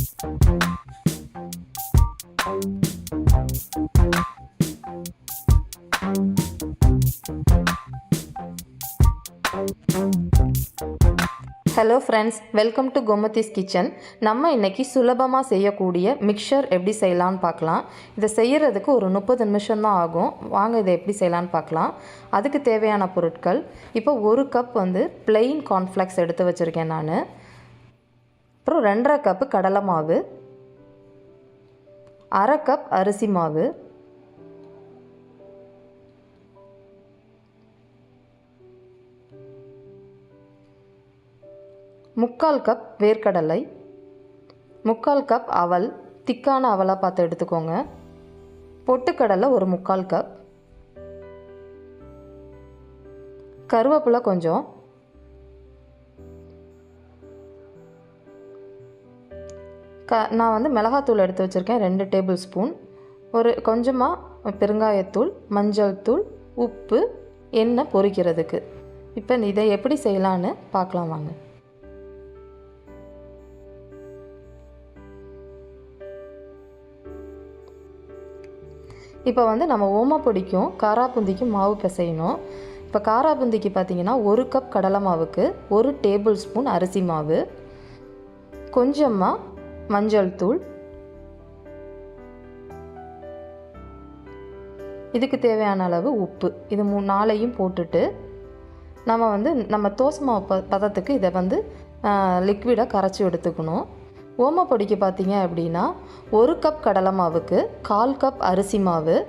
Hello friends, welcome to Gomathi's kitchen. நம்ம இன்றைக்கி சுலபமாக செய்யக்கூடிய மிக்சர் எப்படி செய்யலான்னு பார்க்கலாம். இதை செய்கிறதுக்கு ஒரு 30 நிமிஷம் தான் ஆகும். வாங்க இதை எப்படி செய்யலான்னு பார்க்கலாம். அதுக்கு தேவையான பொருட்கள், இப்போ 1 கப் பிளெயின் கார்ன்ஃப்ளெக்ஸ் எடுத்து வச்சுருக்கேன் நான். அப்புறம் 2.5 கப்பு கடலை மாவு, 1/2 கப் அரிசி மாவு, 3/4 கப் வேர்க்கடலை, 3/4 கப் அவல், திக்கான அவலாக பார்த்து எடுத்துக்கோங்க. பொட்டுக்கடலை ஒரு 3/4 கப், கருவேப்பிலை கொஞ்சம், நான் மிளகாத்தூள் எடுத்து வச்சுருக்கேன் 2 டேபிள் ஸ்பூன், ஒரு கொஞ்சமாக பெருங்காயத்தூள், மஞ்சள் தூள், உப்பு, எண்ணெய் பொரிக்கிறதுக்கு. இப்போ இதை எப்படி செய்யலான்னு பார்க்கலாம் வாங்க. இப்போ நம்ம ஓமப்பொடிக்கும் காராபூந்திக்கும் மாவு பிசையணும். இப்போ காராபூந்திக்கு பார்த்திங்கன்னா 1 கப் கடலை மாவுக்கு 1 டேபிள் ஸ்பூன் அரிசி மாவு, கொஞ்சமாக மஞ்சள் தூள், இதுக்கு தேவையான அளவு உப்பு, இது 4ஐயும் போட்டுட்டு நம்ம தோசை மாவு பதத்துக்கு இதை லிக்விடாக கரைச்சி எடுத்துக்கணும். ஓமப்பொடிக்கு பார்த்தீங்க அப்படின்னா 1 கப் கடலை மாவுக்கு 1/4 கப் அரிசி மாவு,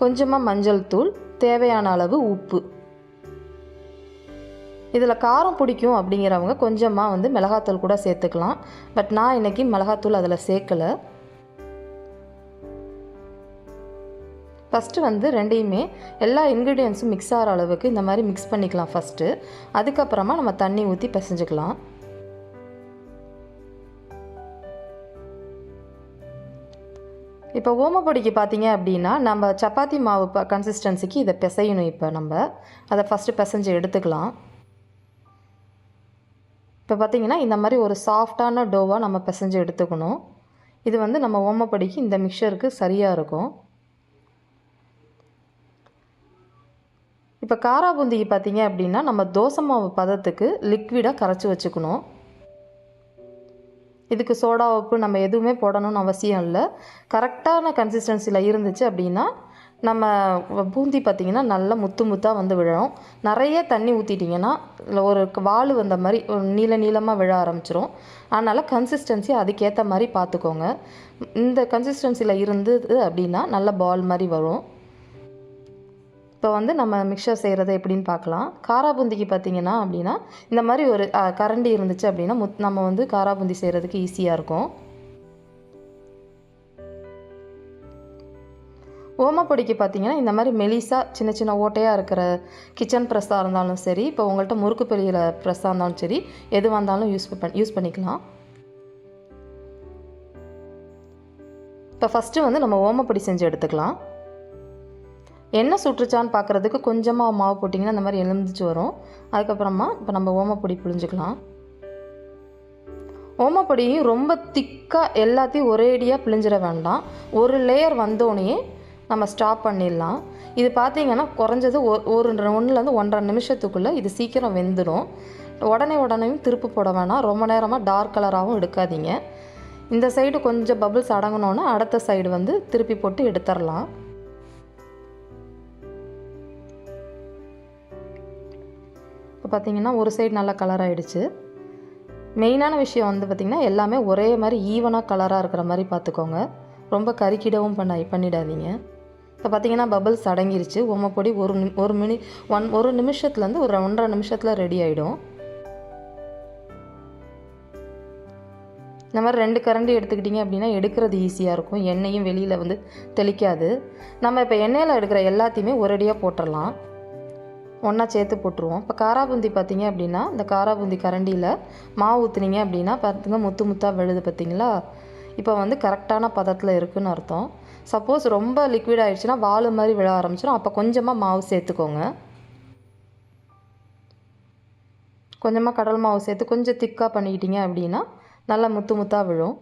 கொஞ்சமாக மஞ்சள் தூள், தேவையான அளவு உப்பு. இதில் காரம் பிடிக்கும் அப்படிங்கிறவங்க கொஞ்சமாக மிளகாத்தூள் கூட சேர்த்துக்கலாம். பட் நான் இன்றைக்கி மிளகாத்தூள் அதில் சேர்க்கலை. ஃபஸ்ட்டு ரெண்டையுமே எல்லா இன்க்ரீடியன்ஸும் மிக்ஸ் ஆகிற அளவுக்கு இந்த மாதிரி மிக்ஸ் பண்ணிக்கலாம் ஃபஸ்ட்டு. அதுக்கப்புறமா நம்ம தண்ணி ஊற்றி பிசைஞ்சுக்கலாம். இப்போ ஓமப்பொடிக்கு பார்த்தீங்க அப்படின்னா நம்ம சப்பாத்தி மாவு கன்சிஸ்டன்சிக்கு இதை பிசையணும். இப்போ நம்ம அதை ஃபஸ்ட்டு பிசைஞ்சு எடுத்துக்கலாம். இப்போ பார்த்திங்கன்னா இந்த மாதிரி ஒரு சாஃப்டான டோவாக நம்ம பிசைஞ்சு எடுத்துக்கணும். இது நம்ம ஓமப்பொடிக்கு இந்த மிக்சருக்கு சரியாக இருக்கும். இப்போ காராபூந்திக்கு பார்த்தீங்க அப்படின்னா நம்ம தோசை மாவு பதத்துக்கு லிக்விடாக கரைச்சி வச்சுக்கணும். இதுக்கு சோடா உப்பு நம்ம எதுவுமே போடணும்னு அவசியம் இல்லை. கரெக்டான கன்சிஸ்டன்சியில் இருந்துச்சு அப்படின்னா நம்ம பூந்தி பார்த்திங்கன்னா நல்லா முத்து முத்தாக விழும். நிறைய தண்ணி ஊற்றிட்டிங்கன்னா ஒரு வாள் வந்த மாதிரி நீளமாக விழ ஆரம்பிச்சிரும். அதனால் கன்சிஸ்டன்சி அதுக்கேற்ற மாதிரி பார்த்துக்கோங்க. இந்த கன்சிஸ்டன்சியில் இருந்தது அப்படின்னா நல்ல பால் மாதிரி வரும். இப்போ நம்ம மிக்சர் செய்கிறது எப்படின்னு பார்க்கலாம். காராபூந்திக்கு பார்த்திங்கன்னா அப்படின்னா இந்த மாதிரி ஒரு கரண்டி இருந்துச்சு அப்படின்னா நம்ம காராபூந்தி செய்கிறதுக்கு ஈஸியாக இருக்கும். ஓமப்பொடிக்கு பார்த்திங்கன்னா இந்த மாதிரி மெலிசாக சின்ன சின்ன ஓட்டையாக இருக்கிற கிச்சன் ப்ரெஸ்ஸாக இருந்தாலும் சரி, இப்போ உங்கள்கிட்ட முறுக்கு பெரிய ப்ரெஸ்ஸாக இருந்தாலும் சரி, எதுவாக இருந்தாலும் யூஸ் பண்ணிக்கலாம். இப்போ ஃபஸ்ட்டு நம்ம ஓமப்பொடி செஞ்சு எடுத்துக்கலாம். எண்ணெய் சுட்டுருச்சான்னு பார்க்குறதுக்கு கொஞ்சமாக மாவு போட்டிங்கன்னா இந்த மாதிரி எலுமிச்சு வரும். அதுக்கப்புறமா இப்போ நம்ம ஓமப்பொடி புழிஞ்சிக்கலாம். ஓமப்பொடியும் ரொம்ப திக்காக எல்லாத்தையும் ஒரேடியாக பிழிஞ்சிட வேண்டாம். ஒரு லேயர் வந்தோடனே நம்ம ஸ்டாப் பண்ணிடலாம். இது பார்த்திங்கன்னா குறைஞ்சது ஒரு 1லேருந்து 1.5 நிமிஷத்துக்குள்ளே இது சீக்கிரம் வெந்துடும். உடனேயும் திருப்பு போட வேணாம். ரொம்ப நேரமாக டார்க் கலராகவும் எடுக்காதீங்க. இந்த சைடு கொஞ்சம் பபிள்ஸ் அடங்கினோன்னா அடுத்த சைடு திருப்பி போட்டு எடுத்துடலாம். இப்போ பார்த்திங்கன்னா ஒரு சைடு நல்லா கலர் ஆகிடுச்சு. மெயினான விஷயம் பார்த்திங்கன்னா எல்லாமே ஒரே மாதிரி ஈவனாக கலராக இருக்கிற மாதிரி பார்த்துக்கோங்க. ரொம்ப கருக்கிடவும் பண்ணிடாதீங்க. இப்போ பார்த்திங்கன்னா பபிள்ஸ் அடங்கிருச்சு. ஓமப்பொடி ஒரு நிமிஷத்துலேருந்து ஒரு 1.5 நிமிஷத்தில் ரெடி ஆகிடும். இந்த மாதிரி 2 கரண்டி எடுத்துக்கிட்டிங்க அப்படின்னா எடுக்கிறது ஈஸியாக இருக்கும். எண்ணெயும் வெளியில் தெளிக்காது. நம்ம இப்போ எண்ணெயில் எடுக்கிற எல்லாத்தையுமே ஒரேடியாக போட்டுடலாம். ஒன்றா சேர்த்து போட்டுருவோம். இப்போ காராபூந்தி பார்த்திங்க அப்படின்னா இந்த காராபூந்தி கரண்டியில் மாவு ஊற்றுனீங்க அப்படின்னா பார்த்துங்க முத்து முத்தாக விழுது பார்த்திங்களா. இப்போ கரெக்டான பதத்தில் இருக்குதுன்னு அர்த்தம். சப்போஸ் ரொம்ப லிக்விட் ஆகிடுச்சுன்னா வாள் மாதிரி விழ ஆரம்பிச்சிடும். அப்போ கொஞ்சமாக மாவு சேர்த்துக்கோங்க. கொஞ்சமாக கடலை மாவு சேர்த்து கொஞ்சம் திக்காக பண்ணிக்கிட்டிங்க அப்படின்னா நல்லா முத்து முத்தாக விழும்.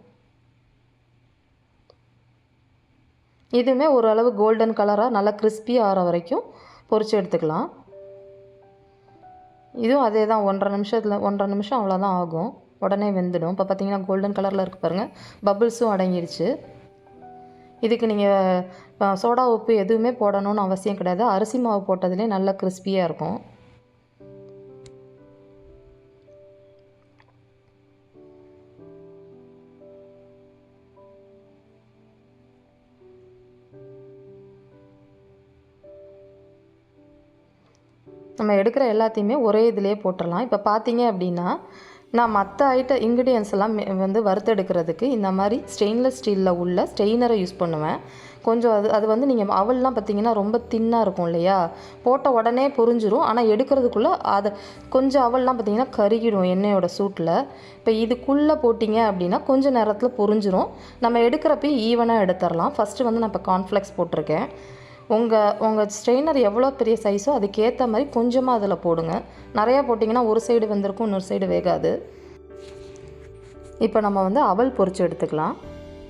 இதுவுமே ஓரளவு கோல்டன் கலராக நல்லா கிறிஸ்பியாக ஆகிற வரைக்கும் பொரித்து எடுத்துக்கலாம். இதுவும் அதே தான் 1.5 நிமிஷம் அவ்வளோதான் ஆகும். உடனே வெந்துடும். இப்போ பார்த்திங்கன்னா கோல்டன் கலரில் இருக்குது பாருங்கள், பபிள்ஸும் அடங்கிடுச்சு. இதுக்கு நீங்கள் சோடா உப்பு எதுவுமே போடணும்னு அவசியம் கிடையாது. அரிசி மாவு போட்டதுலேயே நல்லா கிறிஸ்பியாக இருக்கும். நம்ம எடுக்கிற எல்லாத்தையுமே ஒரே இதிலே போட்டுடலாம். இப்போ பார்த்தீங்க அப்படின்னா நான் மற்ற இன்க்ரீடியன்ஸ் எல்லாம் வந்து வறுத்தெடுக்கிறதுக்கு இந்த மாதிரி ஸ்டெயின்லெஸ் ஸ்டீலில் உள்ள ஸ்டெயினரை யூஸ் பண்ணுவேன். கொஞ்சம் அது வந்து நீங்கள் அவல்லாம் பார்த்திங்கன்னா ரொம்ப தின்னாக இருக்கும் இல்லையா, போட்ட உடனே பொரிஞ்சிரும். ஆனால் எடுக்கிறதுக்குள்ளே அதை கொஞ்சம் அவல்லாம் பார்த்திங்கன்னா கருகிடும் எண்ணெயோட சூட்டில். இப்போ இதுக்குள்ளே போட்டிங்க அப்படின்னா கொஞ்சம் நேரத்தில் பொரிஞ்சிரும். நம்ம எடுக்கிறப்ப ஈவனாக எடுத்துடலாம். ஃபஸ்ட்டு வந்து நான் இப்போ கார்ன்ஃப்ளெக்ஸ் போட்டிருக்கேன். உங்கள் ஸ்ட்ரெயினர் எவ்வளோ பெரிய சைஸோ அதுக்கேற்ற மாதிரி கொஞ்சமாக அதில் போடுங்க. நிறையா போட்டிங்கன்னா ஒரு சைடு வெந்திருக்கும், இன்னொரு சைடு வேகாது. இப்போ நம்ம வந்து அவல் பொரித்து எடுத்துக்கலாம்.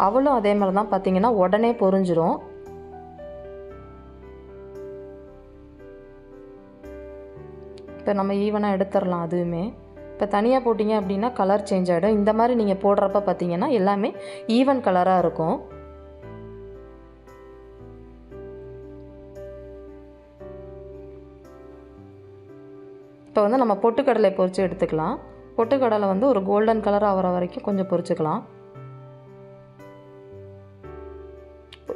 அவலும் அதே மாதிரி தான் பார்த்திங்கன்னா உடனே பொரிஞ்சிரும். இப்போ நம்ம ஈவனாக எடுத்துடலாம். அதுவுமே இப்போ தனியாக போட்டிங்க அப்படின்னா கலர் சேஞ்ச் ஆகிடும். இந்த மாதிரி நீங்கள் போடுறப்ப பார்த்திங்கன்னா எல்லாமே ஈவன் கலராக இருக்கும். இப்போ வந்து நம்ம பொட்டுக்கடலை பொரித்து எடுத்துக்கலாம். பொட்டுக்கடலை வந்து ஒரு கோல்டன் கலர் ஆகிற வரைக்கும் கொஞ்சம் பொரிச்சுக்கலாம்.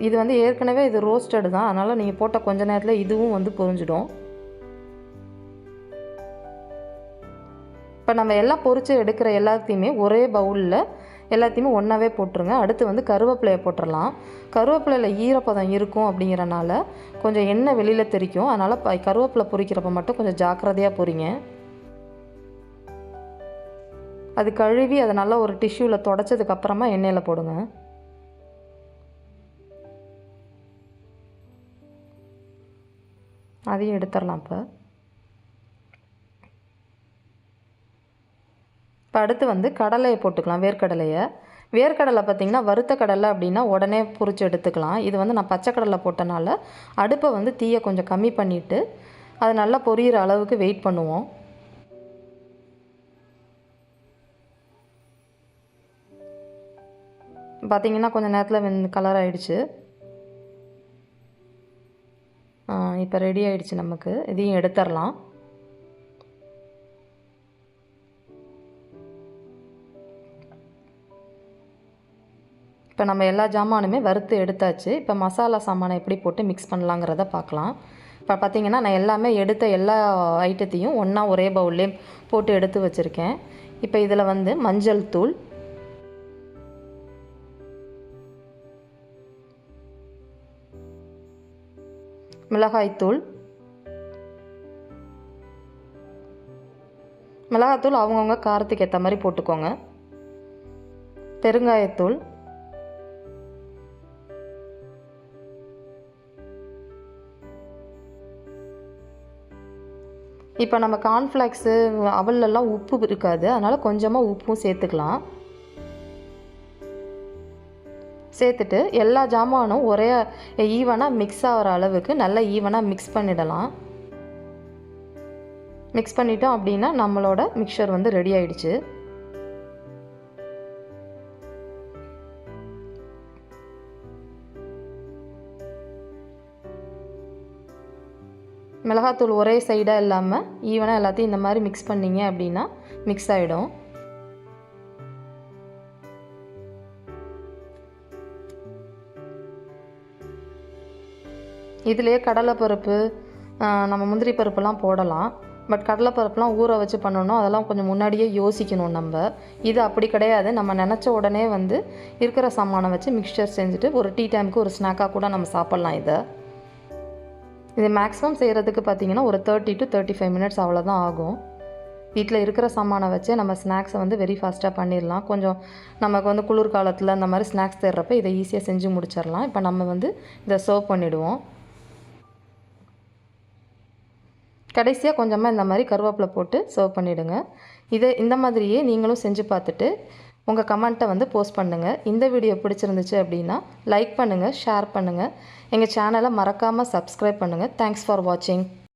இது வந்து ஏற்கனவே இது ரோஸ்டடு தான், அதனால் நீங்கள் போட்ட கொஞ்ச நேரத்தில் இதுவும் வந்து பொரிஞ்சிடும். இப்போ நம்ம எல்லாம் பொரித்து எடுக்கிற எல்லாத்தையுமே ஒரே பவுலில் எல்லாத்தையுமே ஒன்றாவே போட்டுருங்க. அடுத்து வந்து கருவேப்பிலையை போட்டுடலாம். கருவேப்பிலையில் ஈரப்பதம் இருக்கும் அப்படிங்கிறனால கொஞ்சம் எண்ணெய் வெளியில் தெரிக்கும். அதனால் கருவேப்பிலை பொரிக்கிறப்ப மட்டும் கொஞ்சம் ஜாக்கிரதையாக பொரிங்க. அது கழுவி அதை நல்லா ஒரு டிஷ்யூவில் தொடச்சதுக்கப்புறமா எண்ணெயில் போடுங்க. அதையும் எடுத்துடலாம். இப்போ அடுத்து வந்து கடலையை போட்டுக்கலாம். வேர்க்கடலை பார்த்திங்கன்னா வறுத்த கடலை அப்படின்னா உடனே பொரித்து எடுத்துக்கலாம். இது வந்து நான் பச்சை கடலை போட்டனால அடுப்பை வந்து தீயை கொஞ்சம் கம்மி பண்ணிவிட்டு அது நல்லா பொரியிற அளவுக்கு வெயிட் பண்ணுவோம். பார்த்திங்கன்னா கொஞ்சம் நேரத்தில் கலர் ஆகிடுச்சு. இப்போ ரெடி ஆகிடுச்சு நமக்கு. இதையும் எடுத்துடலாம். இப்போ நம்ம எல்லா ஜாமானுமே வறுத்து எடுத்தாச்சு. இப்போ மசாலா சாமானை எப்படி போட்டு மிக்ஸ் பண்ணலாங்கிறத பார்க்கலாம். இப்போ பார்த்திங்கன்னா நான் எல்லாமே எடுத்த எல்லா ஐட்டத்தையும் ஒன்றா ஒரே பவுல்லே போட்டு எடுத்து வச்சுருக்கேன். இப்போ இதில் வந்து மஞ்சள் தூள், மிளகாய்த்தூள் அவங்கவுங்க காரத்துக்கு ஏற்ற மாதிரி போட்டுக்கோங்க. பெருங்காயத்தூள், இப்போ நம்ம கார்ன்ஃப்ளெக்ஸு அவலெல்லாம் உப்பு இருக்காது, அதனால் கொஞ்சமாக உப்பும் சேர்த்துக்கலாம். சேர்த்துட்டு எல்லா ஜாமானும் ஒரே ஈவனாக மிக்ஸ் ஆகிற அளவுக்கு நல்லா ஈவனாக மிக்ஸ் பண்ணிடலாம். மிக்ஸ் பண்ணிட்டோம் அப்படின்னா நம்மளோட மிக்சர் வந்து ரெடி ஆயிடுச்சு. மிளகாத்தூள் ஒரே சைடாக இல்லாமல் ஈவனாக எல்லாத்தையும் இந்த மாதிரி மிக்ஸ் பண்ணிங்க அப்படின்னா மிக்ஸ் ஆகிடும். இதிலே கடலைப்பருப்பு, நம்ம முந்திரி பருப்புலாம் போடலாம். பட் கடலைப்பருப்புலாம் ஊற வச்சு பண்ணணும், அதெல்லாம் கொஞ்சம் முன்னாடியே யோசிக்கணும் நம்ம. இது அப்படி கிடையாது. நம்ம நினச்ச உடனே வந்து இருக்கிற சாமானை வச்சு மிக்சர் செஞ்சுட்டு ஒரு டீ டைமுக்கு ஒரு ஸ்நாக்காக கூட நம்ம சாப்பிட்லாம். இது மேக்ஸிமம் செய்கிறதுக்கு பார்த்திங்கன்னா ஒரு 30 to 35 மினிட்ஸ் அவ்வளோதான் ஆகும். வீட்டில் இருக்கிற சாமானை வச்சு நம்ம ஸ்நாக்ஸை வந்து வெரி ஃபாஸ்ட்டாக பண்ணிடலாம். கொஞ்சம் நமக்கு வந்து குளிர்காலத்தில் அந்த மாதிரி ஸ்நாக்ஸ் தேடுறப்ப இதை ஈஸியாக செஞ்சு முடிச்சிடலாம். இப்போ நம்ம வந்து இதை சர்வ் பண்ணிவிடுவோம். கடைசியாக கொஞ்சமாக இந்த மாதிரி கருவேப்பிலை போட்டு சர்வ் பண்ணிவிடுங்க. இந்த மாதிரியே நீங்களும் செஞ்சு பார்த்துட்டு உங்கள் கமெண்ட்டை வந்து போஸ்ட் பண்ணுங்கள். இந்த வீடியோ பிடிச்சிருந்துச்சு அப்படின்னா லைக் பண்ணுங்கள், ஷேர் பண்ணுங்கள். எங்கள் சேனலை மறக்காமல் சப்ஸ்கிரைப் பண்ணுங்கள். தேங்க்ஸ் ஃபார் வாட்சிங்.